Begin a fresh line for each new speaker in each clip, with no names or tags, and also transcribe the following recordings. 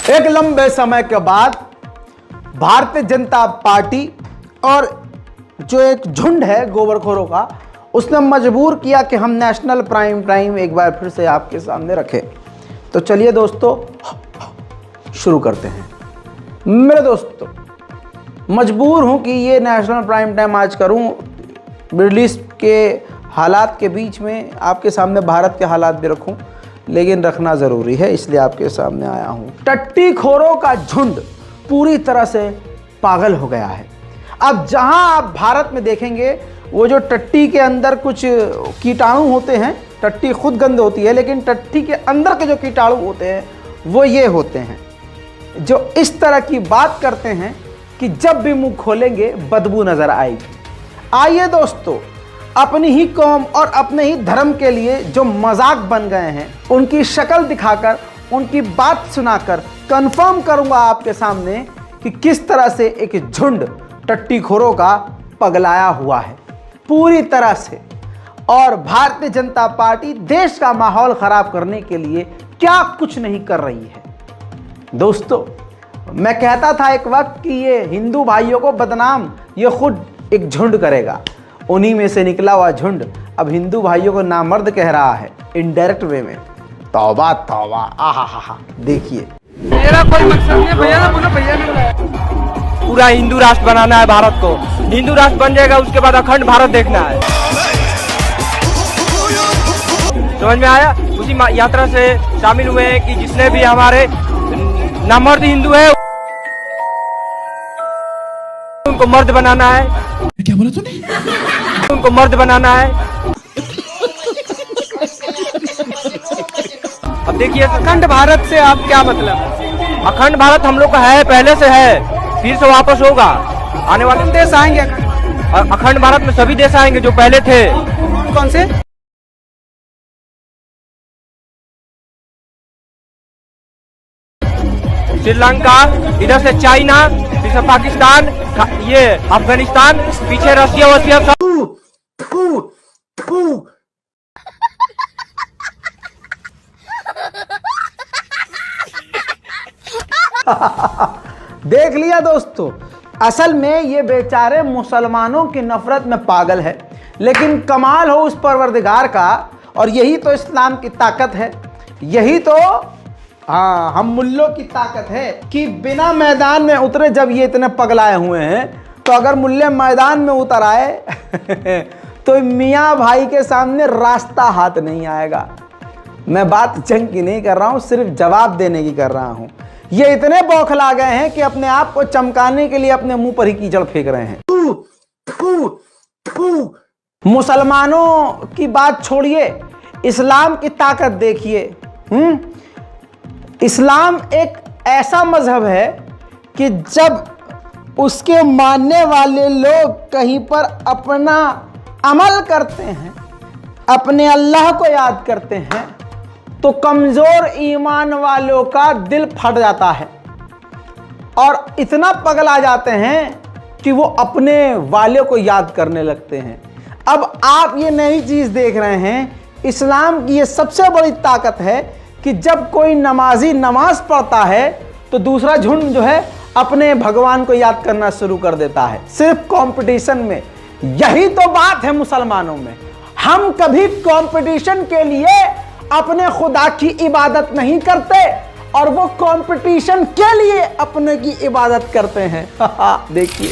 एक लंबे समय के बाद भारतीय जनता पार्टी और जो एक झुंड है गोबरखोरों का, उसने मजबूर किया कि हम नेशनल प्राइम टाइम एक बार फिर से आपके सामने रखें। तो चलिए दोस्तों शुरू करते हैं। मेरे दोस्तों, मजबूर हूं कि ये नेशनल प्राइम टाइम आज करूं। मिडिल ईस्ट के हालात के बीच में आपके सामने भारत के हालात भी रखूं, लेकिन रखना ज़रूरी है, इसलिए आपके सामने आया हूं। टट्टी खोरों का झुंड पूरी तरह से पागल हो गया है। अब जहां आप भारत में देखेंगे, वो जो टट्टी के अंदर कुछ कीटाणु होते हैं, टट्टी खुद गंद होती है, लेकिन टट्टी के अंदर के जो कीटाणु होते हैं वो ये होते हैं, जो इस तरह की बात करते हैं कि जब भी मुंह खोलेंगे बदबू नजर आएगी। आइए दोस्तों, अपनी ही कौम और अपने ही धर्म के लिए जो मजाक बन गए हैं, उनकी शक्ल दिखाकर, उनकी बात सुनाकर कंफर्म करूंगा आपके सामने कि किस तरह से एक झुंड टट्टीखोरों का पगलाया हुआ है पूरी तरह से। और भारतीय जनता पार्टी देश का माहौल खराब करने के लिए क्या कुछ नहीं कर रही है। दोस्तों, मैं कहता था एक वक्त कि ये हिंदू भाइयों को बदनाम ये खुद एक झुंड करेगा। उन्हीं में से निकला हुआ झुंड अब हिंदू भाइयों को नामर्द कह रहा है, इनडायरेक्ट वे में। तौबा तौबा, आहा, देखिए।
मेरा कोई मकसद नहीं भैया, ना बोलो भैया ने पूरा हिंदू राष्ट्र बनाना है भारत को। हिंदू राष्ट्र बन जाएगा, उसके बाद अखंड भारत देखना है। समझ में आया? उसी यात्रा से शामिल हुए हैं कि जिसने भी हमारे नामर्द हिंदू है उनको मर्द बनाना है।
क्या बोला तूने?
उनको मर्द बनाना है। अब देखिए, अखंड भारत से आप क्या मतलब? अखंड भारत हम लोग का है, पहले से है, फिर से वापस होगा। आने वाले देश आएंगे अखंड भारत में, सभी देश आएंगे जो पहले थे। कौन से? श्रीलंका, इधर से चाइना, फिर से पाकिस्तान, ये अफगानिस्तान, पीछे रसिया वसिया सब।
देख लिया दोस्तों, असल में ये बेचारे मुसलमानों की नफरत में पागल है, लेकिन कमाल हो उस परवरदिगार का। और यही तो इस्लाम की ताकत है, यही तो हम मुल्लों की ताकत है कि बिना मैदान में उतरे जब ये इतने पगलाए हुए हैं, तो अगर मुल्ले मैदान में उतर आए तो मियाँ भाई के सामने रास्ता हाथ नहीं आएगा। मैं बात जंग की नहीं कर रहा हूँ, सिर्फ जवाब देने की कर रहा हूँ। ये इतने बौखला गए हैं कि अपने आप को चमकाने के लिए अपने मुंह पर ही कीचड़ फेंक रहे हैं। मुसलमानों की बात छोड़िए, इस्लाम की ताकत देखिए। इस्लाम एक ऐसा मजहब है कि जब उसके मानने वाले लोग कहीं पर अपना अमल करते हैं, अपने अल्लाह को याद करते हैं, तो कमजोर ईमान वालों का दिल फट जाता है और इतना पगला जाते हैं कि वो अपने वाले को याद करने लगते हैं। अब आप ये नई चीज देख रहे हैं, इस्लाम की ये सबसे बड़ी ताकत है कि जब कोई नमाजी नमाज पढ़ता है तो दूसरा झुंड जो है अपने भगवान को याद करना शुरू कर देता है, सिर्फ कंपटीशन में। यही तो बात है मुसलमानों में। हम कभी कंपटीशन के लिए अपने खुदा की इबादत नहीं करते और वो कंपटीशन के लिए अपने की इबादत करते हैं। देखिए,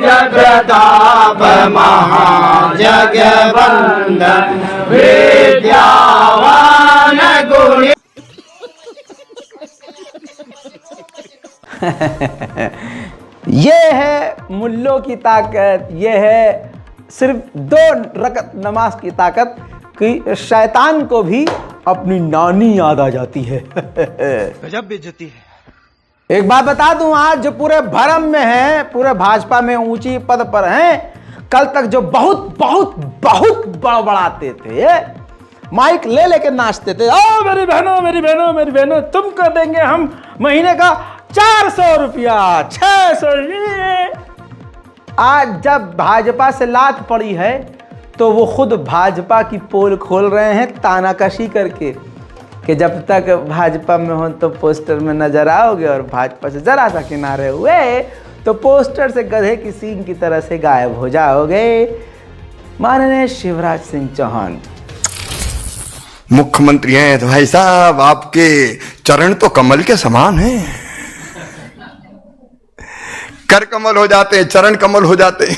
जगताप महाजगवंदन विद्यावान गुणी।
ये है मुल्लों की ताकत, ये है सिर्फ 2 रकत नमाज की ताकत कि शैतान को भी अपनी नानी याद आ जाती है।
गजब बेइज्जती है।
एक बात बता दूं, आज जो पूरे भरम में है, पूरे भाजपा में ऊंची पद पर हैं, कल तक जो बहुत बहुत बहुत बड़बड़ाते थे, माइक ले लेके नाचते थे, ओ मेरी बहनों मेरी बहनों मेरी बहनों, तुमको देंगे हम महीने का 400 रुपया 600। आज जब भाजपा से लात पड़ी है तो वो खुद भाजपा की पोल खोल रहे हैं तानाकशी करके कि जब तक भाजपा में हो तो पोस्टर में नजर आओगे और भाजपा से जरा सा किनारे हुए तो पोस्टर से गधे की सींग की तरह से गायब हो जाओगे। माननीय शिवराज सिंह चौहान
मुख्यमंत्री हैं तो भाई साहब आपके चरण तो कमल के समान हैं, कर कमल हो जाते हैं, चरण कमल हो जाते हैं,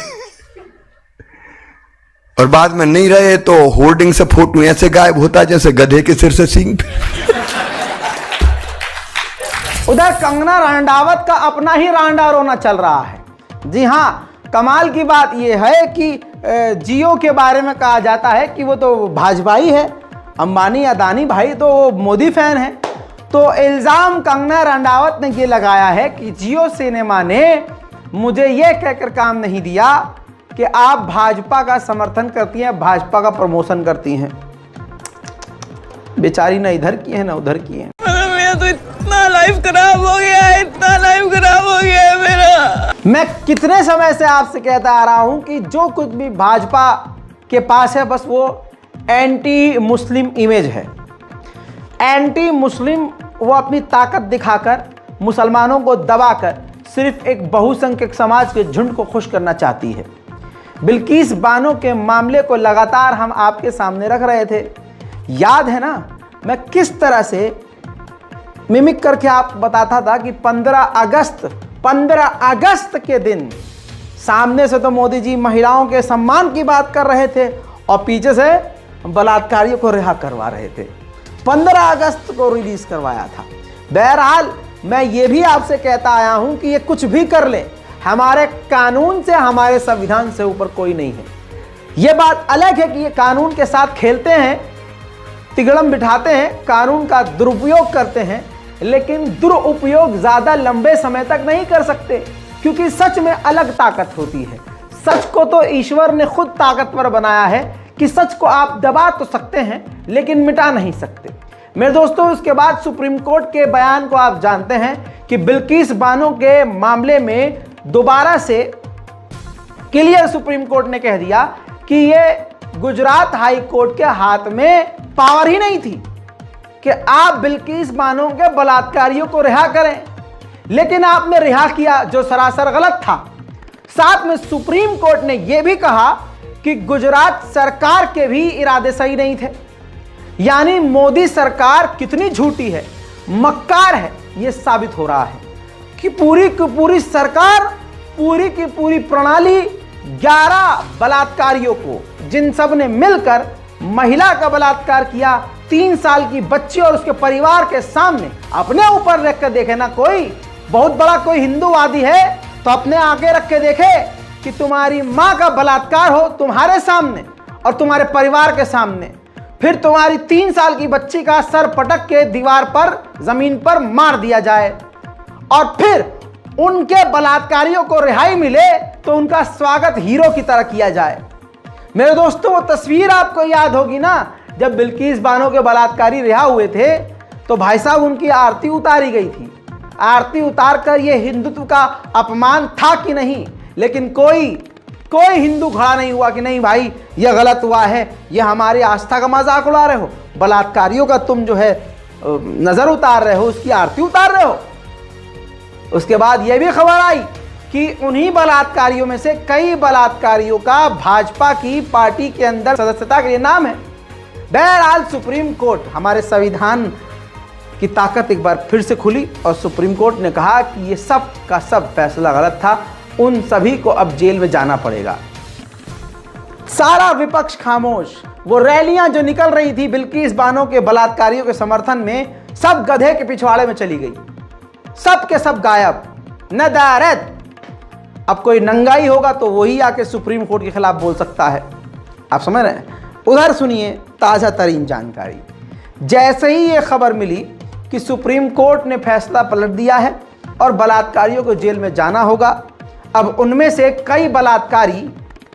और बाद में नहीं रहे तो होर्डिंग से फोटो ऐसे गायब होता जैसे गधे के सिर से सींग।
उधर कंगना रनौत का अपना ही रांडा रोना चल रहा है। जी हाँ, कमाल की बात यह है कि जियो के बारे में कहा जाता है कि वो तो भाजपाई है, अंबानी अदानी भाई तो मोदी फैन है। तो इल्ज़ाम कंगना रनौत ने ये लगाया है कि जियो सिनेमा ने मुझे ये कहकर काम नहीं दिया कि आप भाजपा का समर्थन करती हैं, भाजपा का प्रमोशन करती हैं। बेचारी ना इधर की है ना उधर की है।
मेरा तो इतना लाइफ खराब हो गया है, इतना लाइफ खराब हो गया है मेरा।
मैं कितने समय से आपसे कहता आ रहा हूं कि जो कुछ भी भाजपा के पास है बस वो एंटी मुस्लिम इमेज है। एंटी मुस्लिम वो अपनी ताकत दिखाकर मुसलमानों को दबाकर सिर्फ एक बहुसंख्यक समाज के झुंड को खुश करना चाहती है। बिल्किस बानो के मामले को लगातार हम आपके सामने रख रहे थे, याद है ना, मैं किस तरह से मिमिक करके आप बताता था कि 15 अगस्त के दिन सामने से तो मोदी जी महिलाओं के सम्मान की बात कर रहे थे और पीछे से बलात्कारियों को रिहा करवा रहे थे। 15 अगस्त को रिलीज करवाया था। बहरहाल मैं ये भी आपसे कहता आया हूं कि ये कुछ भी कर ले, हमारे कानून से हमारे संविधान से ऊपर कोई नहीं है। ये बात अलग है कि ये कानून के साथ खेलते हैं, तिगड़म बिठाते हैं, कानून का दुरुपयोग करते हैं, लेकिन दुरुपयोग ज्यादा लंबे समय तक नहीं कर सकते क्योंकि सच में अलग ताकत होती है। सच को तो ईश्वर ने खुद ताकतवर बनाया है कि सच को आप दबा तो सकते हैं लेकिन मिटा नहीं सकते। मेरे दोस्तों, उसके बाद सुप्रीम कोर्ट के बयान को आप जानते हैं कि बिल्किस बानो के मामले में दोबारा से क्लियर सुप्रीम कोर्ट ने कह दिया कि ये गुजरात हाई कोर्ट के हाथ में पावर ही नहीं थी कि आप बिल्किस बानो के बलात्कारियों को रिहा करें, लेकिन आपने रिहा किया जो सरासर गलत था। साथ में सुप्रीम कोर्ट ने यह भी कहा कि गुजरात सरकार के भी इरादे सही नहीं थे। यानी मोदी सरकार कितनी झूठी है, मक्कार है, यह साबित हो रहा है कि पूरी की पूरी सरकार, पूरी की पूरी प्रणाली 11 बलात्कारियों को, जिन सब ने मिलकर महिला का बलात्कार किया, 3 साल की बच्ची और उसके परिवार के सामने, अपने ऊपर रख कर देखे ना, कोई बहुत बड़ा कोई हिंदूवादी है तो अपने आगे रख के देखे कि तुम्हारी मां का बलात्कार हो तुम्हारे सामने और तुम्हारे परिवार के सामने, फिर तुम्हारी 3 साल की बच्ची का सर पटक के दीवार पर, जमीन पर मार दिया जाए और फिर उनके बलात्कारियों को रिहाई मिले तो उनका स्वागत हीरो की तरह किया जाए। मेरे दोस्तों, वो तस्वीर आपको याद होगी ना, जब बिल्किस बानो के बलात्कारी रिहा हुए थे तो भाई साहब उनकी आरती उतारी गई थी। आरती उतार कर ये हिंदुत्व का अपमान था कि नहीं, लेकिन कोई हिंदू खड़ा नहीं हुआ कि नहीं भाई ये गलत हुआ है, ये हमारी आस्था का मजाक उड़ा रहे हो, बलात्कारियों का तुम जो है नजर उतार रहे हो, उसकी आरती उतार रहे हो। उसके बाद यह भी खबर आई कि उन्हीं बलात्कारियों में से कई बलात्कारियों का भाजपा की पार्टी के अंदर सदस्यता के लिए नाम है। बहरहाल सुप्रीम कोर्ट, हमारे संविधान की ताकत एक बार फिर से खुली और सुप्रीम कोर्ट ने कहा कि ये सब का सब फैसला गलत था, उन सभी को अब जेल में जाना पड़ेगा। सारा विपक्ष खामोश। वो रैलियां जो निकल रही थी बिल्किस बानो के बलात्कारियों के समर्थन में, सब गधे के पिछवाड़े में चली गई, सब के सब गायब, नदारद। अब कोई नंगाई होगा तो वही आके सुप्रीम कोर्ट के खिलाफ बोल सकता है। आप समझ रहे हैं? उधर सुनिए ताज़ा तरीन जानकारी। जैसे ही ये खबर मिली कि सुप्रीम कोर्ट ने फैसला पलट दिया है और बलात्कारियों को जेल में जाना होगा, अब उनमें से कई बलात्कारी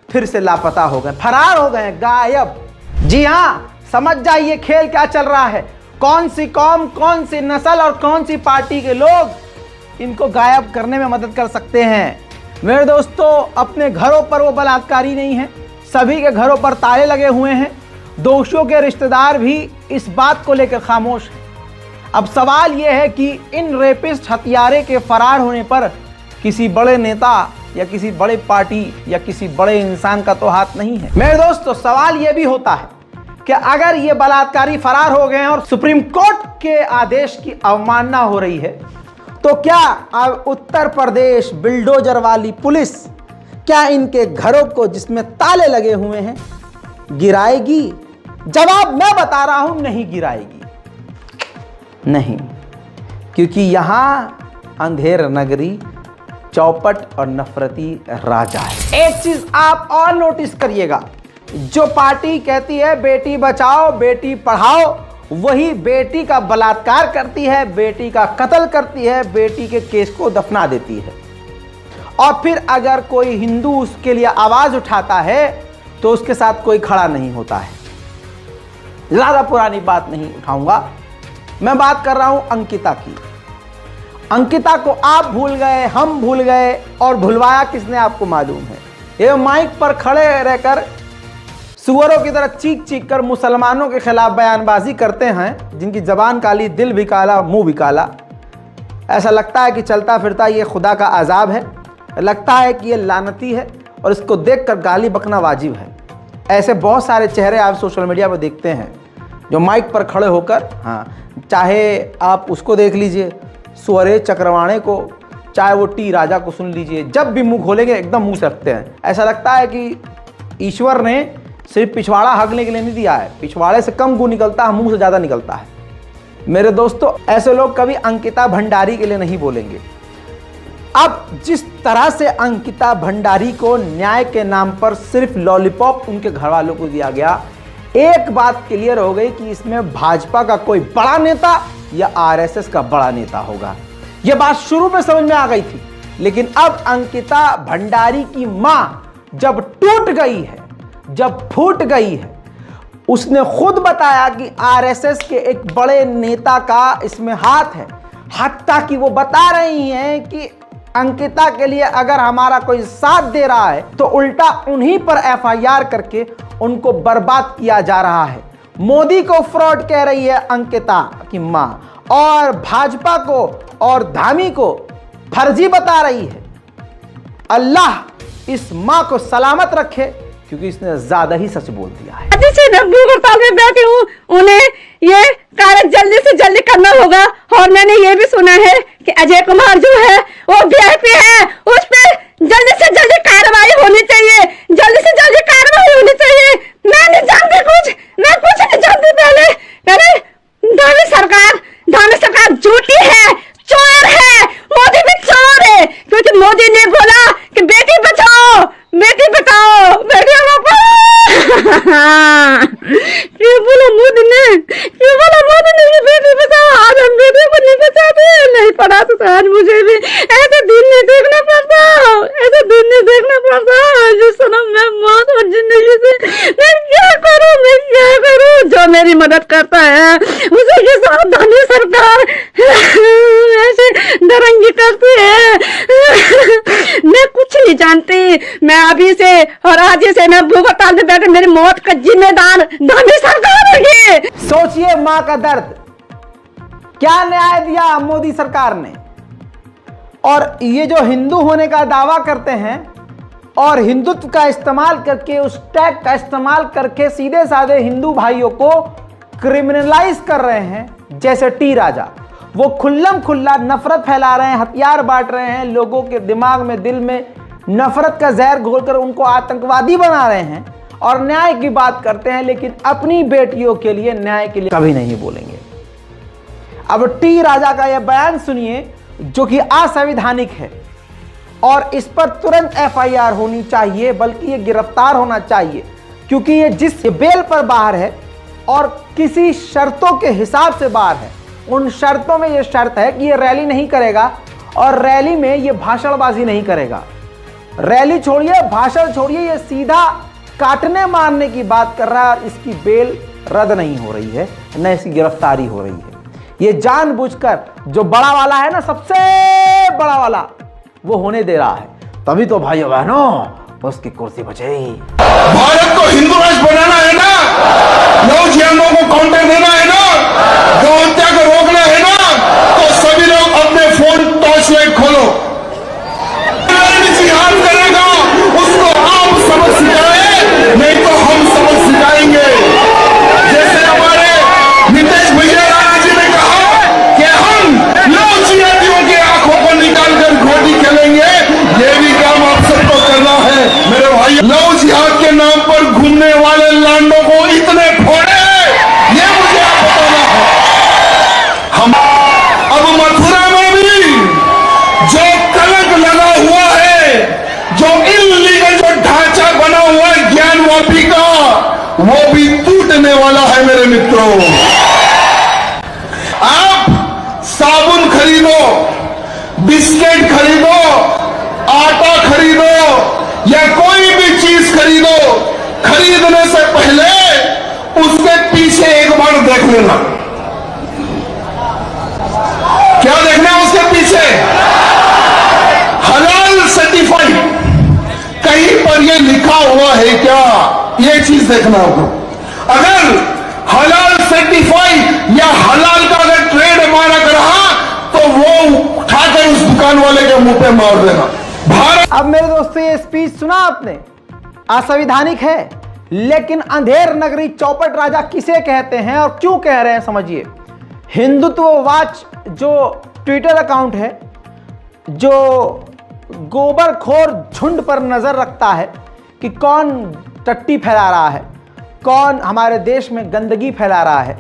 फिर से लापता हो गए, फरार हो गए, गायब। जी हाँ, समझ जाइए खेल क्या चल रहा है। कौन सी कौम, कौन सी नस्ल और कौन सी पार्टी के लोग इनको गायब करने में मदद कर सकते हैं। मेरे दोस्तों, अपने घरों पर वो बलात्कारी नहीं है, सभी के घरों पर ताले लगे हुए हैं। दोषियों के रिश्तेदार भी इस बात को लेकर खामोश हैं। अब सवाल यह है कि इन रेपिस्ट हत्यारे के फरार होने पर किसी बड़े नेता या किसी बड़े पार्टी या किसी बड़े इंसान का तो हाथ नहीं है। मेरे दोस्तों, सवाल यह भी होता है कि अगर ये बलात्कारी फरार हो गए हैं और सुप्रीम कोर्ट के आदेश की अवमानना हो रही है, तो क्या अब उत्तर प्रदेश बिल्डोजर वाली पुलिस क्या इनके घरों को जिसमें ताले लगे हुए हैं गिराएगी? जवाब मैं बता रहा हूं, नहीं गिराएगी। नहीं, क्योंकि यहां अंधेर नगरी, चौपट और नफरती राजा है। एक चीज आप और नोटिस करिएगा, जो पार्टी कहती है बेटी बचाओ बेटी पढ़ाओ, वही बेटी का बलात्कार करती है, बेटी का कत्ल करती है, बेटी के केस को दफना देती है। और फिर अगर कोई हिंदू उसके लिए आवाज उठाता है तो उसके साथ कोई खड़ा नहीं होता है। ज्यादा पुरानी बात नहीं उठाऊंगा, मैं बात कर रहा हूं अंकिता की। अंकिता को आप भूल गए, हम भूल गए, और भुलवाया किसने आपको मालूम है? ये माइक पर खड़े रहकर सुअरों की तरह चीख चीख कर मुसलमानों के खिलाफ बयानबाजी करते हैं, जिनकी जबान काली, दिल भी काला, मुंह भी काला। ऐसा लगता है कि चलता फिरता ये खुदा का अजाब है, लगता है कि ये लानती है और इसको देखकर गाली बकना वाजिब है। ऐसे बहुत सारे चेहरे आप सोशल मीडिया पर देखते हैं जो माइक पर खड़े होकर, हाँ, चाहे आप उसको देख लीजिए सुअरे चक्रवाणे को, चाहे वो टी राजा को सुन लीजिए, जब भी मुंह खोलेंगे एकदम मुंह से रखते हैं। ऐसा लगता है कि ईश्वर ने सिर्फ पिछवाड़ा हगने के लिए नहीं दिया है, पिछवाड़े से कम गु निकलता है, मुंह से ज़्यादा निकलता है। मेरे दोस्तों, ऐसे लोग कभी अंकिता भंडारी के लिए नहीं बोलेंगे। अब जिस तरह से अंकिता भंडारी को न्याय के नाम पर सिर्फ लॉलीपॉप उनके घर वालों को दिया गया, एक बात क्लियर हो गई कि इसमें भाजपा का कोई बड़ा नेता या आरएसएस का बड़ा नेता होगा। यह बात शुरू में समझ में आ गई थी, लेकिन अब अंकिता भंडारी की मां जब टूट गई है, जब फूट गई है, उसने खुद बताया कि आरएसएस के एक बड़े नेता का इसमें हाथ है। हत्ता कि वो बता रही हैं कि अंकिता के लिए अगर हमारा कोई साथ दे रहा है तो उल्टा उन्हीं पर एफआईआर करके उनको बर्बाद किया जा रहा है। मोदी को फ्रॉड कह रही है अंकिता की मां, और भाजपा को और धामी को फर्जी बता रही है। अल्लाह इस मां को सलामत रखे, क्योंकि इसने ज्यादा ही सच बोल दिया है।
में बैठे हूँ, उन्हें ये कार्य जल्दी से जल्दी करना होगा। और मैंने ये भी सुना है कि अजय कुमार जो है वो वीआईपी है, उस पर जल्दी से जल्दी कार्रवाई होनी चाहिए, जल्दी से जल्दी कार्रवाई होनी चाहिए। मैं नहीं जानती कुछ, मैं कुछ नहीं जानती। पहले धामी सरकार झूठी है, चोर है, मोदी भी चोर है, क्योंकि मोदी ने बोला कि बेटी बचाओ बेटी बचाओ बेटी बचाओ। क्यों बोला मोदी ने कि बेटी बचाओ? आज हम बेटी को नहीं बचाते, नहीं पढ़ा तो आज मुझे भी ऐसे दिन नहीं देखना पड़ता, ऐसे दिन नहीं देखना पड़ता। जिस समय मैं मौत और जिंदगी से मैं क्या करूं? जो मेरी मदद करता है उसे के साथ धामी सरकार ऐसे दरंगी करती है। मैं कुछ नहीं जानती, मैं अभी से और आज से मैं भूख हड़ताल में बैठे, मेरी मौत का जिम्मेदार धामी सरकार है।
सोचिए मां का दर्द, क्या न्याय दिया मोदी सरकार ने। और ये जो हिंदू होने का दावा करते हैं और हिंदुत्व का इस्तेमाल करके, उस टैग का इस्तेमाल करके सीधे साधे हिंदू भाइयों को क्रिमिनलाइज कर रहे हैं, जैसे टी राजा, वो खुल्लम खुल्ला नफरत फैला रहे हैं, हथियार बांट रहे हैं, लोगों के दिमाग में, दिल में नफरत का जहर घोलकर उनको आतंकवादी बना रहे हैं, और न्याय की बात करते हैं, लेकिन अपनी बेटियों के लिए न्याय के लिए कभी नहीं बोलेंगे। अब टी राजा का यह बयान सुनिए, जो कि असंवैधानिक है, और इस पर तुरंत एफआईआर होनी चाहिए, बल्कि ये गिरफ्तार होना चाहिए, क्योंकि ये जिस बेल पर बाहर है और किसी शर्तों के हिसाब से बाहर है। उन शर्तों में ये शर्त है कि ये रैली नहीं करेगा और रैली में ये भाषणबाजी नहीं करेगा। रैली छोड़िए, भाषण छोड़िए, ये सीधा काटने मारने की बात कर रहा है। इसकी बेल रद्द नहीं हो रही है, न इसकी गिरफ्तारी हो रही है। ये जानबूझकर जो बड़ा वाला है ना, सबसे बड़ा वाला, वो होने दे रहा है। तभी तो भाइयों बहनों उसकी कुर्सी बचेगी।
भारत को हिंदू राष्ट्र बनाना है ना, नौजवानों को काउंटर देना है ना, गौ हत्या को रोकना है ना, तो सभी लोग अपने फोन टॉर्च लाइट खोलो। जिहाद करेगा उसको आप सबक सिखाए, नहीं तो हम सबक सिखाएंगे। जैसे हमारे नीतीश भैया जी ने कहा कि हम लव जिहादियों की आंखों को निकालकर घोटी खेलेंगे, ये भी काम आप सबको करना है मेरे भाई। लव जिहाद के नाम पर घूमने वाले लांडों को इतने फोड़े, ये मुझे आप बताना है। हम अब मथुरा में भी जो कलंक लगा हुआ है, जो इल्लीगल जो ढांचा बना हुआ है ज्ञानवापी का, वो भी टूटने वाला है मेरे मित्रों। आप साबुन खरीदो, बिस्किट खरीदो, आटा खरीदो या कोई भी चीज खरीदो, खरीदने से पहले उसके पीछे एक बार देख लेना। क्या देखना है उसके पीछे? हलाल सर्टिफाइड कहीं पर ये लिखा हुआ है क्या, ये चीज देखना होगा। अगर हलाल सर्टिफाइड या हलाल का अगर ट्रेड मारा रहा तो वो उठाकर उस दुकान वाले के मुंह पे मार देना। भारत
अब मेरे दोस्तों, ये स्पीच सुना आपने, असंवैधानिक है, लेकिन अंधेर नगरी चौपट राजा किसे कहते हैं और क्यों कह रहे हैं समझिए। हिंदुत्व वॉच जो ट्विटर अकाउंट है, जो गोबरखोर झुंड पर नजर रखता है कि कौन टट्टी फैला रहा है, कौन हमारे देश में गंदगी फैला रहा है,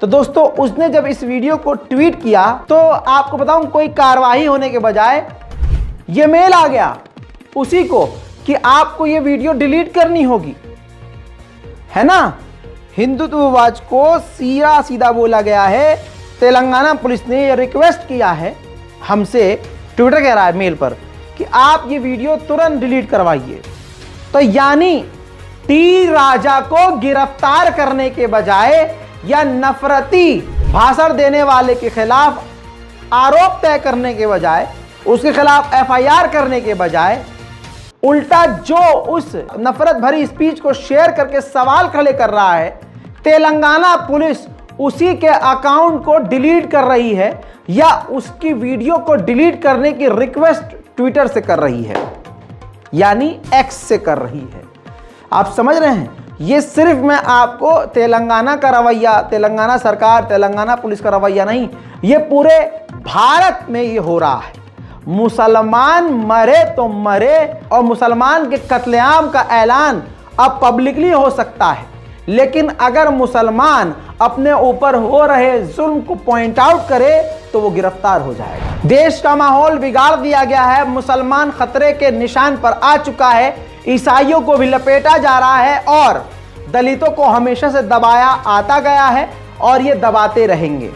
तो दोस्तों उसने जब इस वीडियो को ट्वीट किया तो आपको बताऊं, कोई कार्रवाई होने के बजाय ये मेल आ गया उसी को कि आपको ये वीडियो डिलीट करनी होगी, है ना। हिंदुत्व वॉच को सीधा सीधा बोला गया है, तेलंगाना पुलिस ने ये रिक्वेस्ट किया है हमसे, ट्विटर कह रहा है मेल पर कि आप ये वीडियो तुरंत डिलीट करवाइए। तो यानी टी राजा को गिरफ्तार करने के बजाय या नफरती भाषण देने वाले के खिलाफ आरोप तय करने के बजाय, उसके खिलाफ एफआईआर करने के बजाय, उल्टा जो उस नफरत भरी स्पीच को शेयर करके सवाल खड़े कर रहा है, तेलंगाना पुलिस उसी के अकाउंट को डिलीट कर रही है या उसकी वीडियो को डिलीट करने की रिक्वेस्ट ट्विटर से कर रही है, यानी एक्स से कर रही है। आप समझ रहे हैं, ये सिर्फ मैं आपको तेलंगाना का रवैया, तेलंगाना सरकार, तेलंगाना पुलिस का रवैया नहीं, ये पूरे भारत में ये हो रहा है। मुसलमान मरे तो मरे, और मुसलमान के कत्लेआम का ऐलान अब पब्लिकली हो सकता है, लेकिन अगर मुसलमान अपने ऊपर हो रहे जुल्म को पॉइंट आउट करे तो वो गिरफ्तार हो जाएगा। देश का माहौल बिगाड़ दिया गया है, मुसलमान खतरे के निशान पर आ चुका है, ईसाइयों को भी लपेटा जा रहा है और दलितों को हमेशा से दबाया आता गया है और ये दबाते रहेंगे।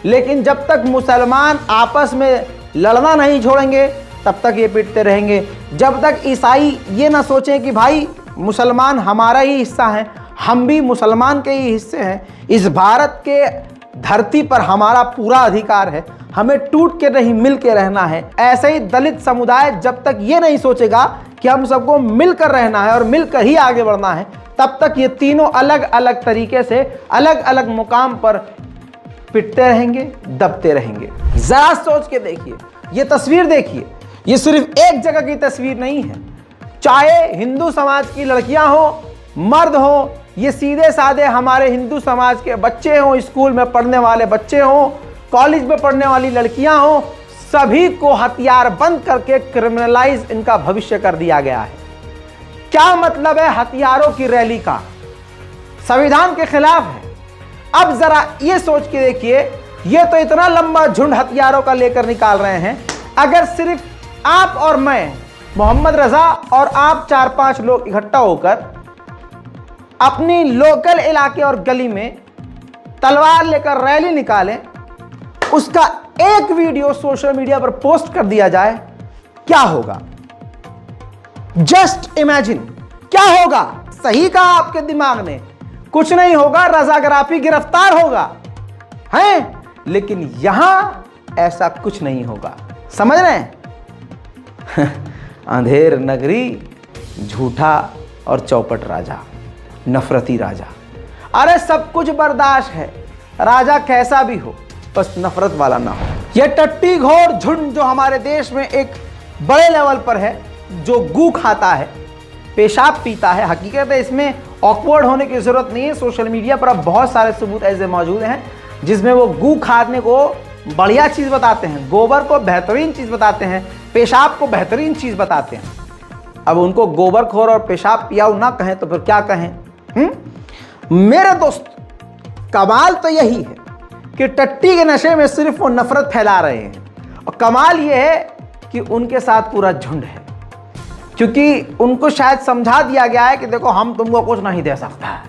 लेकिन जब तक मुसलमान आपस में लड़ना नहीं छोड़ेंगे तब तक ये पिटते रहेंगे। जब तक ईसाई ये ना सोचें कि भाई मुसलमान हमारा ही हिस्सा है, हम भी मुसलमान के ही हिस्से हैं, इस भारत के धरती पर हमारा पूरा अधिकार है, हमें टूट के नहीं मिल के रहना है, ऐसे ही दलित समुदाय जब तक ये नहीं सोचेगा कि हम सबको मिलकर रहना है और मिलकर ही आगे बढ़ना है, तब तक ये तीनों अलग अलग तरीके से अलग अलग मुकाम पर पिटते रहेंगे, दबते रहेंगे। जरा सोच के देखिए, ये तस्वीर देखिए, ये सिर्फ एक जगह की तस्वीर नहीं है। चाहे हिंदू समाज की लड़कियां हो, मर्द हो, ये सीधे साधे हमारे हिंदू समाज के बच्चे हों, स्कूल में पढ़ने वाले बच्चे हों, कॉलेज में पढ़ने वाली लड़कियां हों, सभी को हथियार बंद करके क्रिमिनलाइज इनका भविष्य कर दिया गया है। क्या मतलब है हथियारों की रैली का? संविधान के खिलाफ है। अब जरा ये सोच के देखिए, ये तो इतना लंबा झुंड हथियारों का लेकर निकाल रहे हैं, अगर सिर्फ आप और मैं, मोहम्मद रजा और आप 4-5 लोग इकट्ठा होकर अपनी लोकल इलाके और गली में तलवार लेकर रैली निकालें, उसका एक वीडियो सोशल मीडिया पर पोस्ट कर दिया जाए, क्या होगा? जस्ट इमेजिन क्या होगा। सही कहा आपके दिमाग ने, कुछ नहीं होगा, रजाग्राफी गिरफ्तार होगा है, लेकिन यहां ऐसा कुछ नहीं होगा। समझ रहे हैं? अंधेर नगरी, झूठा और चौपट राजा, नफरती राजा। अरे सब कुछ बर्दाश्त है, राजा कैसा भी हो, बस नफरत वाला ना हो। यह टट्टी घोर झुंड जो हमारे देश में एक बड़े लेवल पर है, जो गू खाता है, पेशाब पीता है, हकीकत है इसमें ऑकवर्ड होने की जरूरत नहीं है। सोशल मीडिया पर अब बहुत सारे सबूत ऐसे मौजूद हैं जिसमें वो गू खाने को बढ़िया चीज बताते हैं, गोबर को बेहतरीन चीज बताते हैं, पेशाब को बेहतरीन चीज बताते हैं। अब उनको गोबरखोर और पेशाब पियाऊ ना कहें तो फिर क्या कहें? मेरे दोस्त, कमाल तो यही है कि टट्टी के नशे में सिर्फ वो नफरत फैला रहे हैं, और कमाल ये है कि उनके साथ पूरा झुंड है, क्योंकि उनको शायद समझा दिया गया है कि देखो हम तुमको कुछ नहीं दे सकता है,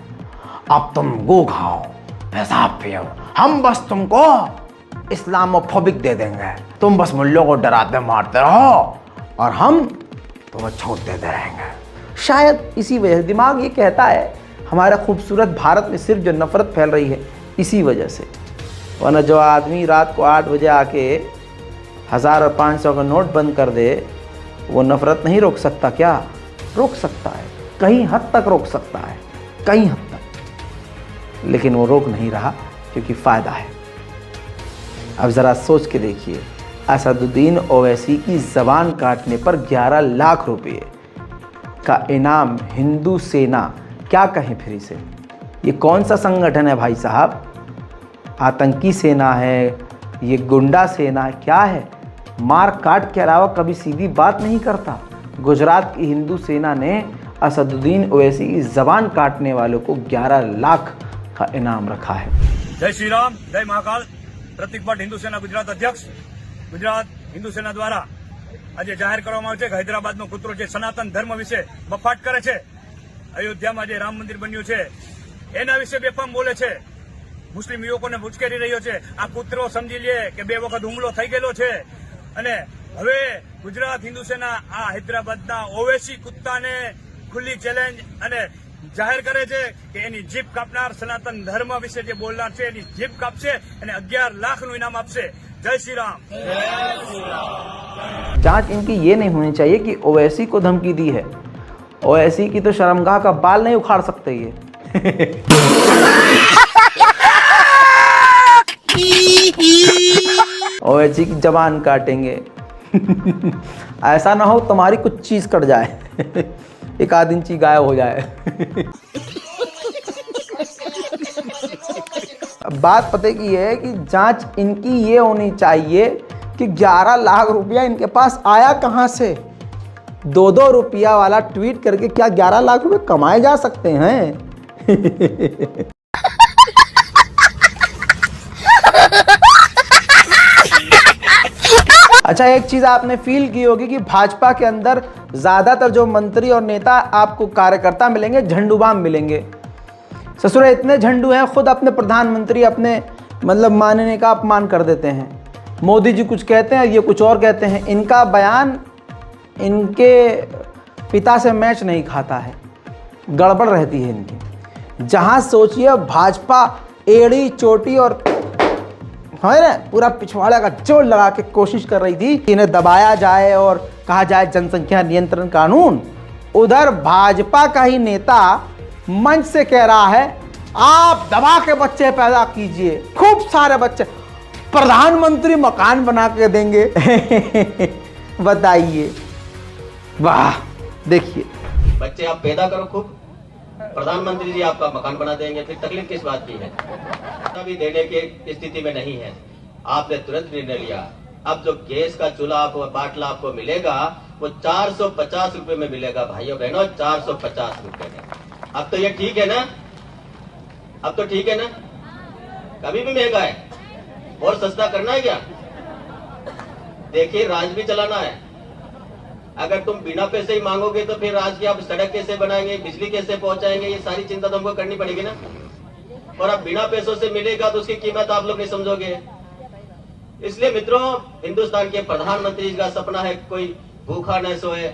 अब तुम गो खाओ, पेशाब पियो, हम बस तुमको इस्लामोफोबिक दे देंगे, तुम बस मुल्लों को डराते मारते रहो और हम तुम्हें छूट देते रहेंगे। शायद इसी वजह से दिमाग ये कहता है, हमारा खूबसूरत भारत में सिर्फ जो नफरत फैल रही है इसी वजह से। वरना जो आदमी रात को 8 बजे आके 1000 और 500 का नोट बंद कर दे, वो नफरत नहीं रोक सकता क्या? रोक सकता है, कहीं हद तक रोक सकता है, कहीं हद तक, लेकिन वो रोक नहीं रहा क्योंकि फ़ायदा है। अब ज़रा सोच के देखिए, असदुद्दीन ओवैसी की ज़बान काटने पर 11 लाख रुपए का इनाम हिंदू सेना, क्या कहें फिर इसे? ये कौन सा संगठन है भाई साहब? आतंकी सेना है, ये गुंडा सेना है, क्या है? मार काट के अलावा कभी सीधी बात नहीं करता। गुजरात की हिंदू सेना ने असदुद्दीन ओवैसी की ज़बान काटने वालों को 11 लाख का इनाम रखा है।
जय श्री राम, जय महाकाल। प्रतीक भट्ट, हिंदू सेना गुजरात अध्यक्ष। ગુજરાત હિન્દુ સેના દ્વારા આજે જાહેર કરવામાં આવ્યું છે કે હૈદરાબાદનો કૂતરો જે સનાતન ધર્મ વિશે બફાટ કરે છે, અયોધ્યામાં જે રામ મંદિર બન્યું છે એના વિશે બેફામ બોલે છે, મુસ્લિમ યુવકોને ઉશ્કેરી રહ્યો છે। આ કૂતરો સમજી લે કે 2 વખત હુમલો થઈ ગયેલો છે અને હવે ગુજરાત હિન્દુ સેના આ હૈદરાબાદના ઓવેસી કુત્તાને ખુલ્લી ચેલેન્જ અને જાહેર કરે છે કે એની જીભ કાપનાર, સનાતન ધર્મ વિશે જે બોલનાર છે એની જીભ કાપશે અને 11 લાખનું ઇનામ આપશે। जय श्री राम।
जांच इनकी ये नहीं होनी चाहिए कि ओवैसी को धमकी दी है। ओवैसी की तो शर्मगाह का बाल नहीं उखाड़ सकते ये। ओवैसी की जबान काटेंगे। ऐसा ना हो तुम्हारी कुछ चीज कट जाए, 1 इंची गायब हो जाए। बात पते की है कि जांच इनकी ये होनी चाहिए कि 11 लाख रुपया इनके पास आया कहां से? 2-2 रुपया वाला ट्वीट करके क्या 11 लाख रुपए कमाए जा सकते हैं? अच्छा, एक चीज आपने फील की होगी कि भाजपा के अंदर ज्यादातर जो मंत्री और नेता आपको कार्यकर्ता मिलेंगे, झंडूबाम मिलेंगे। ससुर इतने झंडू हैं, खुद अपने प्रधानमंत्री अपने मतलब मानने का अपमान कर देते हैं। मोदी जी कुछ कहते हैं, ये कुछ और कहते हैं। इनका बयान इनके पिता से मैच नहीं खाता है, गड़बड़ रहती है इनकी। जहां सोचिए भाजपा एड़ी चोटी और है ना पूरा पिछवाड़ा का जोड़ लगा के कोशिश कर रही थी इन्हें दबाया जाए और कहा जाए जनसंख्या नियंत्रण कानून, उधर भाजपा का ही नेता मंच से कह रहा है आप दबा के बच्चे पैदा कीजिए, खूब सारे बच्चे, प्रधानमंत्री मकान बना के देंगे। बताइए, वाह। देखिए,
बच्चे आप पैदा करो खूब, प्रधानमंत्री जी आपका मकान बना देंगे, फिर तकलीफ किस बात की है? अभी देने की स्थिति में नहीं है। आपने तुरंत निर्णय लिया। अब जो गैस का चूल्हा आपको बाटला आपको मिलेगा वो 450 रुपए में मिलेगा भाइयों बहनों, 450 रुपए में। अब तो ये ठीक है ना? अब तो ठीक है ना? कभी भी महंगा है, और सस्ता करना है क्या? देखिए, राज भी चलाना है। अगर तुम बिना पैसे ही मांगोगे तो फिर राज की आप सड़क कैसे बनाएंगे, बिजली कैसे पहुंचाएंगे, ये सारी चिंता तो हमको करनी पड़ेगी ना। और अब बिना पैसों से मिलेगा तो उसकी कीमत आप लोग नहीं समझोगे। इसलिए मित्रों, हिंदुस्तान के प्रधानमंत्री का सपना है कोई भूखा न सोए,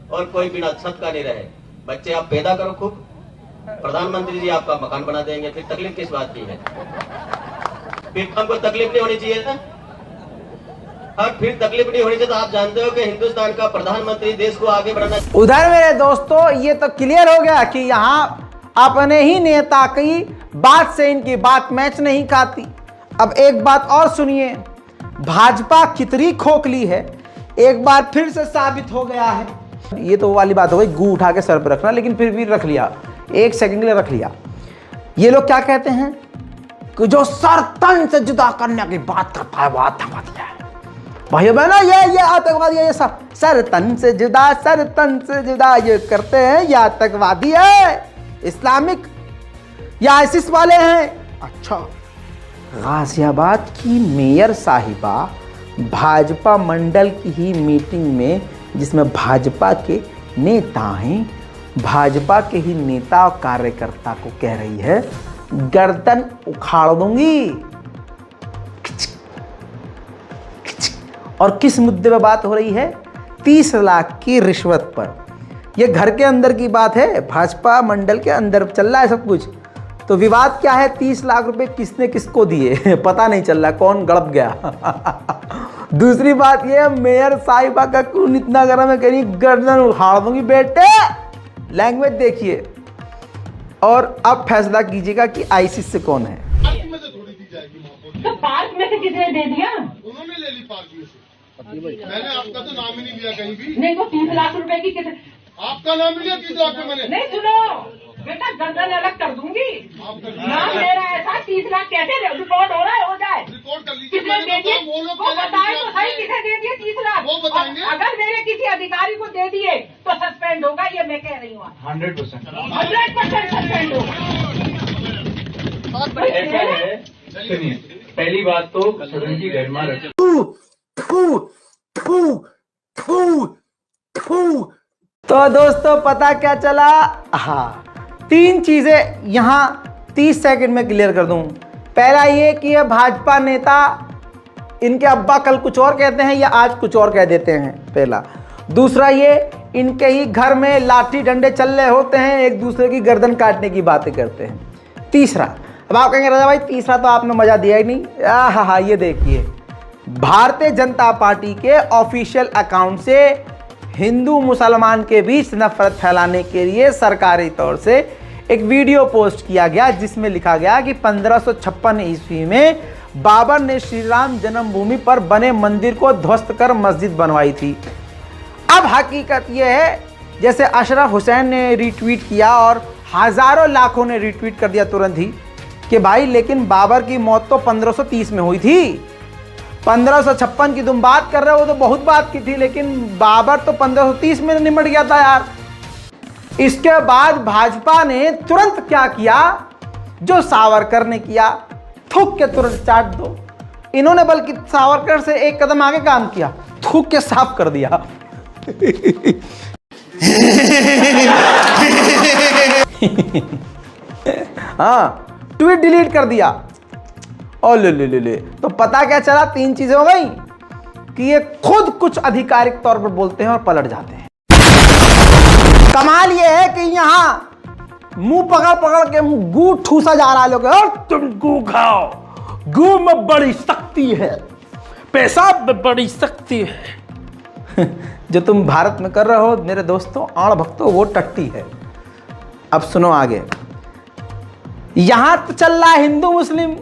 और कोई बिना छत का नहीं रहे। बच्चे आप पैदा करो खूब, प्रधानमंत्री जी आपका मकान बना देंगे, फिर तकलीफ किस बात की है? फिर हमको तकलीफ नहीं होनी चाहिए ना, और फिर तकलीफ नहीं होनी चाहिए। तो आप जानते हो कि हिंदुस्तान का प्रधानमंत्री देश को आगे बढ़ाना।
उधर मेरे दोस्तों ये तो क्लियर हो गया कि यहाँ अपने ही नेता की बात से इनकी बात मैच नहीं खाती। अब एक बात और सुनिए, भाजपा कितनी खोखली है एक बार फिर से साबित हो गया है। ये तो वाली बात हो गई गू उठा के सर पर रखना, लेकिन फिर भी रख लिया, एक सेकंड के लिए रख लिया। ये लोग क्या कहते हैं कि जो सर तन से जुदा करने की बात करता है वो आतंकवादी है। भाइयों बहनों, ये आतंकवादी है, ये सर तन से जुदा, सर तन से जुदा ये करते हैं, ये आतंकवादी है, इस्लामिक या आईसिस वाले हैं। अच्छा, गाजियाबाद की मेयर साहिबा भाजपा मंडल की ही मीटिंग में, जिसमें भाजपा के नेता हैं, भाजपा के ही नेता और कार्यकर्ता को कह रही है गर्दन उखाड़ दूंगी। और किस मुद्दे पर बात हो रही है? 30 लाख की रिश्वत पर। यह घर के अंदर की बात है, भाजपा मंडल के अंदर चल रहा है सब कुछ। तो विवाद क्या है? 30 लाख रुपए किसने किसको दिए पता नहीं चल रहा, कौन गड़प गया। दूसरी बात यह, मेयर साहिबा का खून इतना गर्म है, कहीं गर्दन उखाड़ दूंगी बेटे। लैंग्वेज देखिए, और अब फैसला कीजिएगा कि आईसिस से कौन है।
तो पार्क में से किसने दे दिया?
उन्होंने ले ली पार्क में से। मैंने आपका तो नाम ही नहीं लिया कहीं भी।
नहीं, वो 30 लाख रुपए की कितने?
आपका नाम लिया 30 लाख में मैंने।
नहीं, सुनो बेटा, गर्दन अलग कर दूंगी। नाम ले रहा है था, 30 लाख कैसे रिकॉर्ड हो रहा है? हो जाए
रिकॉर्ड कर लीजिए।
किसने दे दिए वो बताए तो सही, किसे दे दिए 30 लाख?
वो बताएंगे।
अगर मेरे किसी अधिकारी को दे दिए तो सस्पेंड होगा, ये मैं कह रही हूँ। 100% सस्पेंड होगा।
सुनिए, पहली बात तो सदन की गरिमा रखो।
तो दोस्तों पता क्या चला? हाँ, 3 चीजें यहां 30 सेकंड में क्लियर कर दूं। पहला ये कि ये भाजपा नेता, इनके अब्बा कल कुछ और कहते हैं या आज कुछ और कह देते हैं, पहला। दूसरा ये, इनके ही घर में लाठी डंडे चल रहे होते हैं, एक दूसरे की गर्दन काटने की बातें करते हैं। तीसरा, अब आप कहेंगे राजा भाई तीसरा तो आपने मजा दिया ही नहीं। हाँ, ये देखिए, भारतीय जनता पार्टी के ऑफिशियल अकाउंट से हिंदू मुसलमान के बीच नफरत फैलाने के लिए सरकारी तौर से एक वीडियो पोस्ट किया गया, जिसमें लिखा गया कि 1556 ईस्वी में बाबर ने श्री राम जन्मभूमि पर बने मंदिर को ध्वस्त कर मस्जिद बनवाई थी। अब हकीकत यह है, जैसे अशरफ हुसैन ने रीट्वीट किया और हजारों लाखों ने रीट्वीट कर दिया तुरंत ही कि भाई लेकिन बाबर की मौत तो 1530 में हुई थी, 1556 की तुम बात कर रहे हो तो बहुत बात की थी, लेकिन बाबर तो 1530 में निमट गया था यार। इसके बाद भाजपा ने तुरंत क्या किया, जो सावरकर ने किया, थूक के तुरंत चाट दो। इन्होंने बल्कि सावरकर से एक कदम आगे काम किया, थूक के साफ कर दिया। हाँ, ट्वीट डिलीट कर दिया। और ले तो पता क्या चला? 3 चीजें हो गई कि ये खुद कुछ आधिकारिक तौर पर बोलते हैं और पलट जाते हैं। कमाल ये है कि यहां मुंह पकड़ के गू ठूसा जा रहा है लोग, और तुम गू खाओ, गू में बड़ी शक्ति है, पेशाब में बड़ी शक्ति है। जो तुम भारत में कर रहे हो मेरे दोस्तों, आड़ भक्तों, वो टट्टी है। अब सुनो आगे, यहां तो चल रहा है हिंदू मुस्लिम,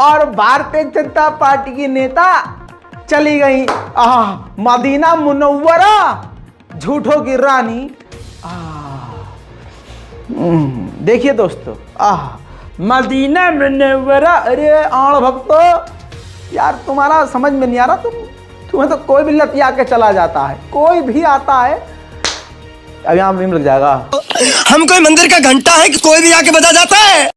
और भारतीय जनता पार्टी की नेता चली गई मदीना मुनव्वरा, झूठों की रानी। देखिए दोस्तों, मदीना मुनव्वरा। अरे आड़ भक्तो यार, तुम्हारा समझ में नहीं आ रहा, तुम्हें तो कोई भी लतिया के चला जाता है, कोई भी आता है। अब यहाँ भी लग जाएगा,
हम कोई मंदिर का घंटा है कि कोई भी आके बजा जाता है।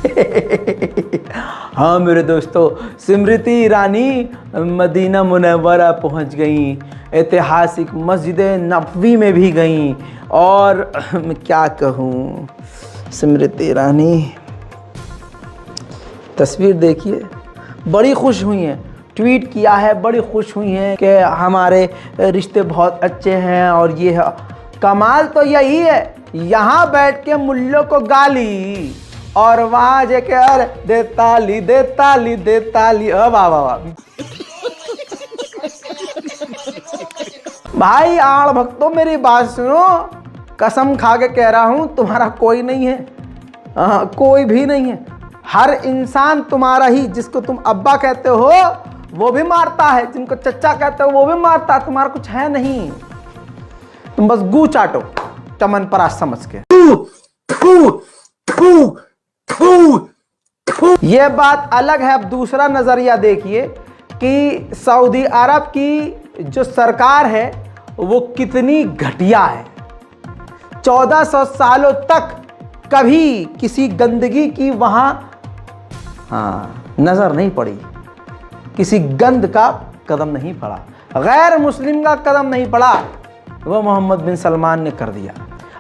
हाँ मेरे दोस्तों, स्मृति ईरानी मदीना मुनव्वरा पहुंच गई, ऐतिहासिक मस्जिद नबवी में भी गई, और मैं क्या कहूँ, स्मृति ईरानी तस्वीर देखिए, बड़ी खुश हुई हैं, ट्वीट किया है, बड़ी खुश हुई हैं कि हमारे रिश्ते बहुत अच्छे हैं और ये है। कमाल तो यही है, यहां बैठ के मुल्लों को गाली और वहां जाके अरे दे ताली दे ताली दे ताली। वाह वाह वाह भाई आड़ भक्तों मेरी बात सुनो, कसम खा के कह रहा हूं तुम्हारा कोई नहीं है, कोई भी नहीं है। हर इंसान तुम्हारा ही, जिसको तुम अब्बा कहते हो वो भी मारता है, जिनको चच्चा कहते हो वो भी मारता है, तुम्हारा कुछ है नहीं, तुम बस गू चाटो चमन परास समझ के। ये बात अलग है। अब दूसरा नजरिया देखिए कि सऊदी अरब की जो सरकार है वो कितनी घटिया है। 1400 सालों तक कभी किसी गंदगी की वहां नजर नहीं पड़ी, किसी गंद का कदम नहीं पड़ा, गैर मुस्लिम का कदम नहीं पड़ा, वो मोहम्मद बिन सलमान ने कर दिया।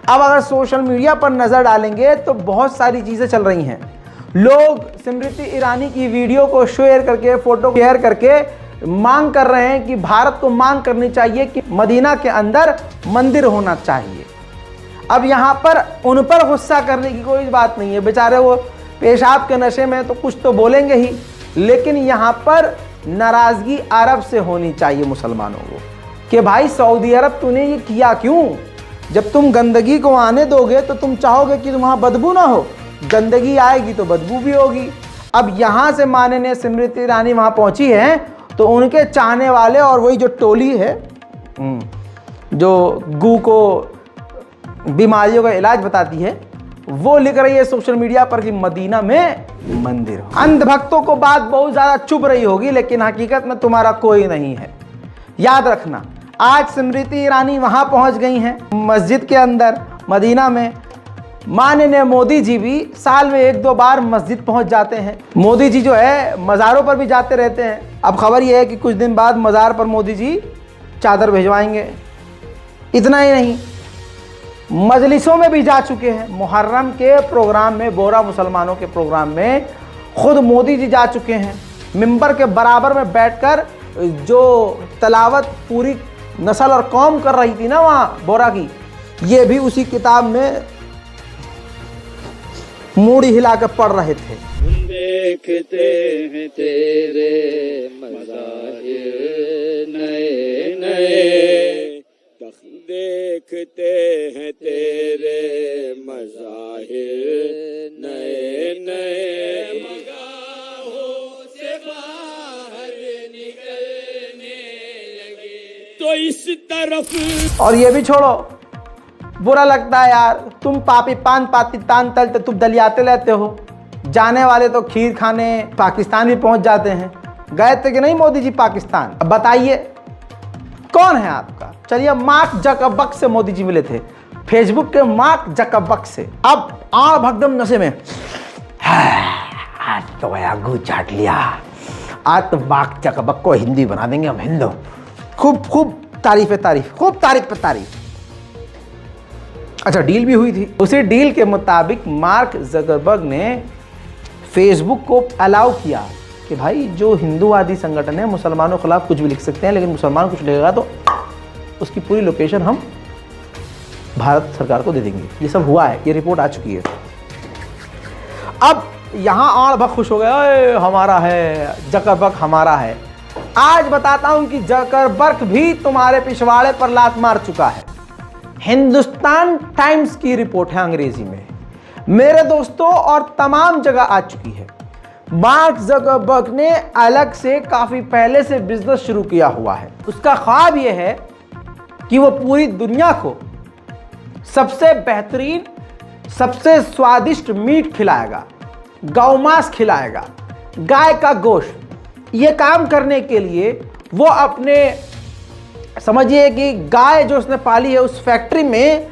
अब अगर सोशल मीडिया पर नजर डालेंगे तो बहुत सारी चीजें चल रही हैं। लोग स्मृति ईरानी की वीडियो को शेयर करके, फोटो शेयर करके मांग कर रहे हैं कि भारत को मांग करनी चाहिए कि मदीना के अंदर मंदिर होना चाहिए। अब यहाँ पर उन पर गुस्सा करने की कोई बात नहीं है, बेचारे वो पेशाब के नशे में तो कुछ तो बोलेंगे ही, लेकिन यहाँ पर नाराजगी अरब से होनी चाहिए मुसलमानों को कि भाई सऊदी अरब तूने ये किया क्यों? जब तुम गंदगी को आने दोगे तो तुम चाहोगे कि वहाँ बदबू ना हो, गंदगी आएगी तो बदबू भी होगी। अब यहाँ से माननीय स्मृति ईरानी वहाँ पहुँची है तो उनके चाहने वाले और वही जो टोली है जो गू को बीमारियों का इलाज बताती है, वो लिख रही है सोशल मीडिया पर कि मदीना में मंदिर हो। अंधभक्तों को बात बहुत ज़्यादा चुभ रही होगी, लेकिन हकीकत में तुम्हारा कोई नहीं है। याद रखना, आज स्मृति ईरानी वहां पहुंच गई हैं मस्जिद के अंदर मदीना में। माननीय मोदी जी भी साल में 1-2 बार मस्जिद पहुंच जाते हैं। मोदी जी जो है मज़ारों पर भी जाते रहते हैं। अब खबर यह है कि कुछ दिन बाद मज़ार पर मोदी जी चादर भिजवाएंगे। इतना ही नहीं, मजलिसों में भी जा चुके हैं। मुहर्रम के प्रोग्राम में, बोरा मुसलमानों के प्रोग्राम में खुद मोदी जी जा चुके हैं। मिंबर के बराबर में बैठकर जो तलावत पूरी नस्ल और कौम कर रही थी ना वहाँ बोरा की, ये भी उसी किताब में मूड़ी हिला कर पढ़ रहे थे।
देखते हैं तेरे मज़ाहिर नए नए, देखते हैं तेरे मज़ाहिर नए नए, मगाहों से बाहर निकलने लगे तो इस तरफ। और
ये भी छोड़ो, बुरा लगता है यार, तुम पापी पान पाती तान तलते तुम दलियाते रहते हो। जाने वाले तो खीर खाने पाकिस्तान भी पहुंच जाते हैं। गए थे कि नहीं मोदी जी पाकिस्तान? अब बताइए कौन है आपका? चलिए, मार्क जकरबर्ग से मोदी जी मिले थे, फेसबुक के मार्क जकरबर्ग से। अब आड़ भगदम नशे में, आज तो गया गू चाट लिया, आज तो मार्क जकरबर्ग को हिंदी बना देंगे हम, हिंदू। खूब खूब तारीफ पे तारीफ, खूब तारीफ पे तारीफ। अच्छा, डील भी हुई थी। उसी डील के मुताबिक मार्क जकरबर्ग ने फेसबुक को अलाउ किया कि भाई जो हिंदूवादी संगठन है मुसलमानों के खिलाफ कुछ भी लिख सकते हैं, लेकिन मुसलमान कुछ लिखेगा तो उसकी पूरी लोकेशन हम भारत सरकार को दे देंगे। ये सब हुआ है, ये रिपोर्ट आ चुकी है। अब यहाँ आड़ भग खुश हो गया, हमारा है जकरबर्ग, हमारा है। आज बताता हूं कि जकरबर्ग भी तुम्हारे पिछवाड़े पर लात मार चुका है। हिंदुस्तान टाइम्स की रिपोर्ट है अंग्रेजी में, मेरे दोस्तों, और तमाम जगह आ चुकी है। मार्क जकरबर्ग ने अलग से काफी पहले से बिजनेस शुरू किया हुआ है। उसका ख्वाब यह है कि वो पूरी दुनिया को सबसे बेहतरीन, सबसे स्वादिष्ट मीट खिलाएगा, गौमांस खिलाएगा, गाय का गोश्त। ये काम करने के लिए वो अपने, समझिए कि गाय जो उसने पाली है उस फैक्ट्री में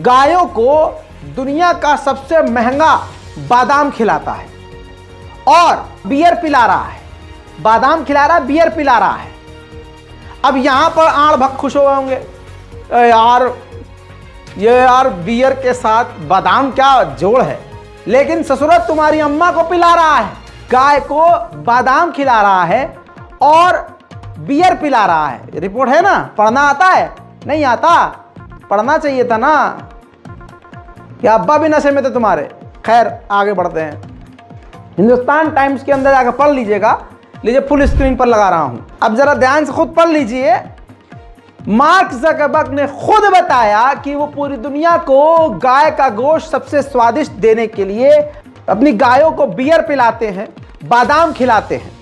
गायों को दुनिया का सबसे महंगा बादाम खिलाता है और बियर पिला रहा है। बादाम खिला रहा है, बियर पिला रहा है। अब यहां पर आड़ भग खुश हो होंगे, यार ये यार बियर के साथ बादाम क्या जोड़ है। लेकिन ससुरत तुम्हारी अम्मा को पिला रहा है, गाय को बादाम खिला रहा है और बियर पिला रहा है। रिपोर्ट है ना, पढ़ना आता है? नहीं आता? पढ़ना चाहिए था ना, या अब्बा भी नशे में थे तुम्हारे। खैर आगे बढ़ते हैं। हिंदुस्तान टाइम्स के अंदर जाकर पढ़ लीजिएगा, लीजिए फुल स्क्रीन पर लगा रहा हूं, अब जरा ध्यान से खुद पढ़ लीजिए। मार्क ज़करबर्ग ने खुद बताया कि वो पूरी दुनिया को गाय का गोश्त सबसे स्वादिष्ट देने के लिए अपनी गायों को बियर पिलाते हैं, बादाम खिलाते हैं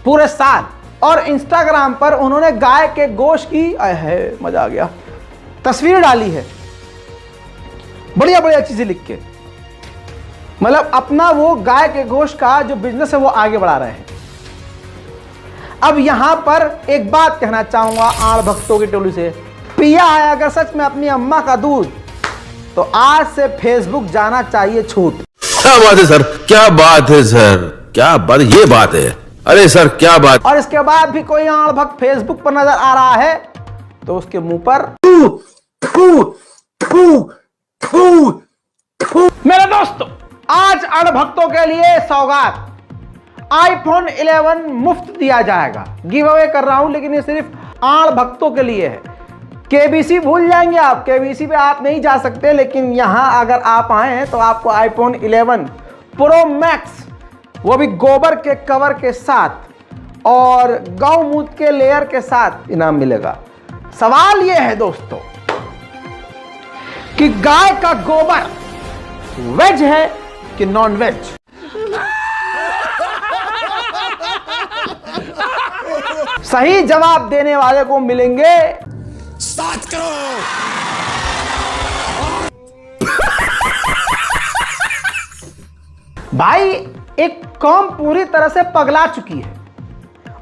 पूरे साल। और इंस्टाग्राम पर उन्होंने गाय के गोश्त की मजा आ गया तस्वीर डाली है, बढ़िया बढ़िया चीजें लिख के, मतलब अपना वो गाय के गोश्त का जो बिजनेस है वो आगे बढ़ा रहे हैं। अब यहां पर एक बात कहना चाहूंगा आड़ भक्तों की टोली से, पिया है अगर सच में अपनी अम्मा का दूध तो आज से फेसबुक जाना चाहिए छूट।
क्या बात है सर, क्या बात है सर, क्या बात, ये बात है, अरे सर क्या बात।
और इसके बाद भी कोई आड़ भक्त फेसबुक पर नजर आ रहा है तो उसके मुंह पर मेरे दोस्तों, आज अड़ भक्तों के लिए सौगात आईफोन 11 मुफ्त दिया जाएगा। गिव अवे कर रहा हूं, लेकिन ये सिर्फ आड़ भक्तों के लिए है। केबीसी भूल जाएंगे आप, केबीसी पे आप नहीं जा सकते, लेकिन यहां अगर आप आए हैं तो आपको आईफोन 11 प्रो मैक्स, वो भी गोबर के कवर के साथ और गौमूत्र के लेयर के साथ इनाम मिलेगा। सवाल यह है दोस्तों कि गाय का गोबर वेज है कि नॉन वेज? सही जवाब देने वाले को मिलेंगे
7 करोड़।
भाई एक कौम पूरी तरह से पगला चुकी है,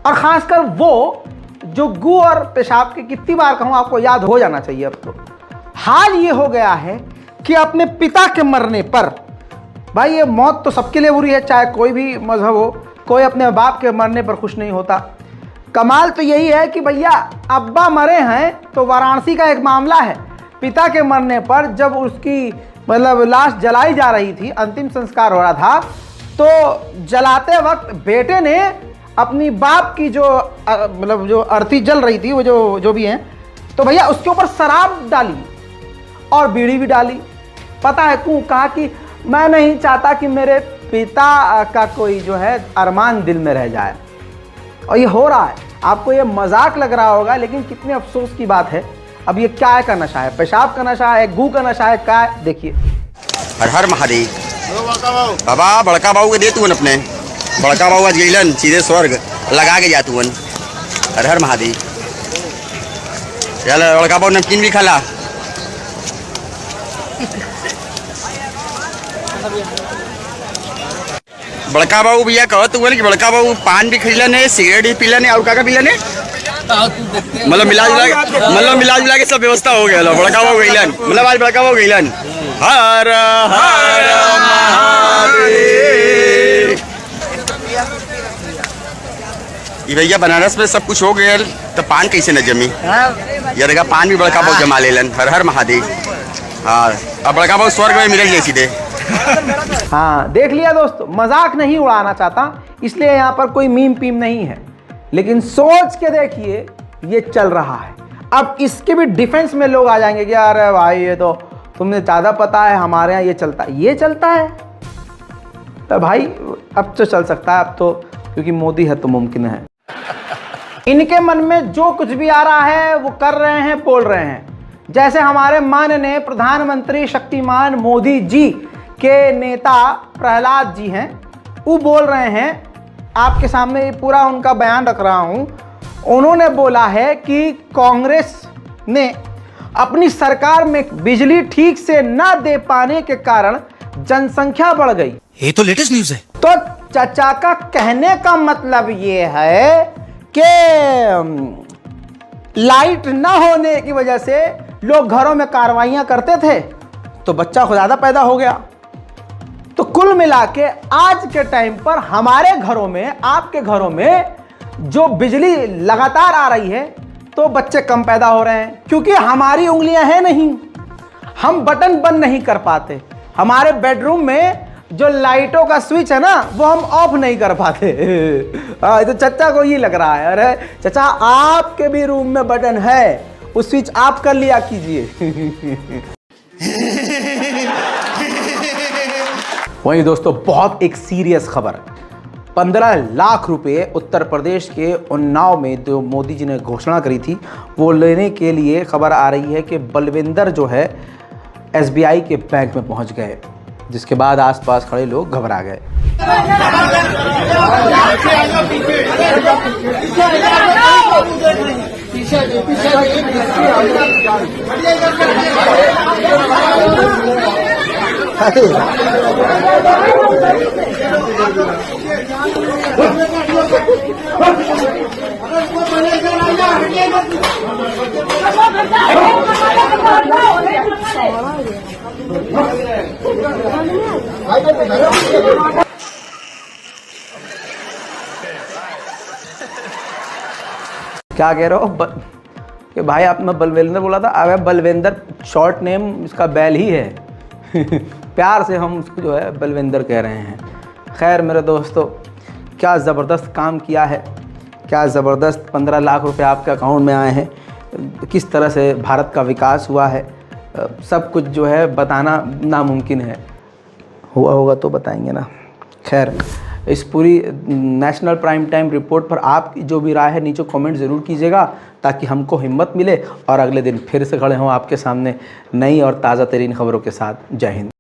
और खासकर वो जो गू और पेशाब की, कितनी बार कहूं आपको याद हो जाना चाहिए। अब तो हाल ये हो गया है कि अपने पिता के मरने पर, भाई ये मौत तो सबके लिए बुरी है, चाहे कोई भी मजहब हो, कोई अपने बाप के मरने पर खुश नहीं होता। कमाल तो यही है कि भैया अब्बा मरे हैं तो वाराणसी का एक मामला है, पिता के मरने पर जब उसकी मतलब लाश जलाई जा रही थी, अंतिम संस्कार हो रहा था, तो जलाते वक्त बेटे ने अपनी बाप की जो मतलब जो अर्थी जल रही थी, वो जो भी हैं, तो भैया उसके ऊपर शराब डाली और बीड़ी भी डाली। पता है क्यों? कहा कि मैं नहीं चाहता कि मेरे पिता का कोई जो है अरमान दिल में रह जाए। और ये हो रहा है। आपको ये मजाक लग रहा होगा, लेकिन कितने अफसोस की बात है। अब ये क्या का नशा है? पेशाब का नशा है, गू का नशा है, क्या है? देखिए।
हर हर महादेव। बाबा बड़का बाबू के दे तू अपने, बड़का बाबू आज गईलन सीधे स्वर्ग लगा के जा तू। हर हर महादेव। चल बड़का बाबू नमकीन भी खाला। बड़का बाबू भैया कहो तू कि बड़का बाबू पान भी खरीदलन है, सिगरेट भी पीलन है, और का पीलन है, मतलब मिला जुला के सब व्यवस्था हो गया। बड़का बाबू गईलन, मतलब आज बड़का बाबू गईलन। हर हर महादेव। भैया बनारस में सब कुछ हो गया तो पान कैसे न जमी? ये देखा पान भी बड़का बाबू जमा लेलन। हर हर महादेव। हाँ, अब बड़का बाबू स्वर्ग में मिल गए सीधे।
हाँ, देख लिया दोस्तों, मजाक नहीं उड़ाना चाहता, इसलिए यहाँ पर कोई मीम पीम नहीं है, लेकिन सोच के देखिए ये चल रहा है। अब इसके भी डिफेंस में लोग आ जाएंगे कि अरे भाई ये तो तुमने ज़्यादा पता है, हमारे यहाँ ये चलता है। ये चलता है तो भाई अब तो चल सकता है, अब तो क्योंकि मोदी है तो मुमकिन है। इनके मन में जो कुछ भी आ रहा है वो कर रहे हैं, बोल रहे हैं। जैसे हमारे माननीय प्रधानमंत्री शक्तिमान मोदी जी के नेता प्रहलाद जी हैं, वो बोल रहे हैं, आपके सामने पूरा उनका बयान रख रहा हूं। उन्होंने बोला है कि कांग्रेस ने अपनी सरकार में बिजली ठीक से न दे पाने के कारण जनसंख्या बढ़ गई।
ये तो लेटेस्ट न्यूज़ है।
तो चाचा का कहने का मतलब ये है कि लाइट न होने की वजह से लोग घरों में कार्रवाइयां करते थे तो बच्चा ज़्यादा पैदा हो गया। तो कुल मिला के आज के टाइम पर हमारे घरों में, आपके घरों में जो बिजली लगातार आ रही है तो बच्चे कम पैदा हो रहे हैं, क्योंकि हमारी उंगलियां हैं नहीं, हम बटन बंद नहीं कर पाते। हमारे बेडरूम में जो लाइटों का स्विच है ना, वो हम ऑफ नहीं कर पाते। तो चचा को ये लग रहा है, अरे चचा आपके भी रूम में बटन है वो स्विच आप कर लिया कीजिए। वहीं दोस्तों बहुत एक सीरियस खबर, 15 लाख रुपए उत्तर प्रदेश के उन्नाव में जो मोदी जी ने घोषणा करी थी वो लेने के लिए खबर आ रही है कि बलविंदर जो है SBI के बैंक में पहुंच गए, जिसके बाद आसपास खड़े लोग घबरा गए। क्या कह रहे हो कि भाई आपने बलविंदर बोला था? अबे बलविंदर शॉर्ट नेम इसका बैल ही है। प्यार से हम उसको जो है बलविंदर कह रहे हैं। खैर मेरे दोस्तों, क्या ज़बरदस्त काम किया है, क्या ज़बरदस्त 15 लाख रुपए आपके अकाउंट में आए हैं, किस तरह से भारत का विकास हुआ है, सब कुछ जो है बताना नामुमकिन है। हुआ होगा तो बताएंगे ना। खैर इस पूरी नेशनल प्राइम टाइम रिपोर्ट पर आपकी जो भी राय है नीचे कमेंट ज़रूर कीजिएगा, ताकि हमको हिम्मत मिले और अगले दिन फिर से खड़े हों आपके सामने नई और ताज़ा तरीन खबरों के साथ। जय हिंद।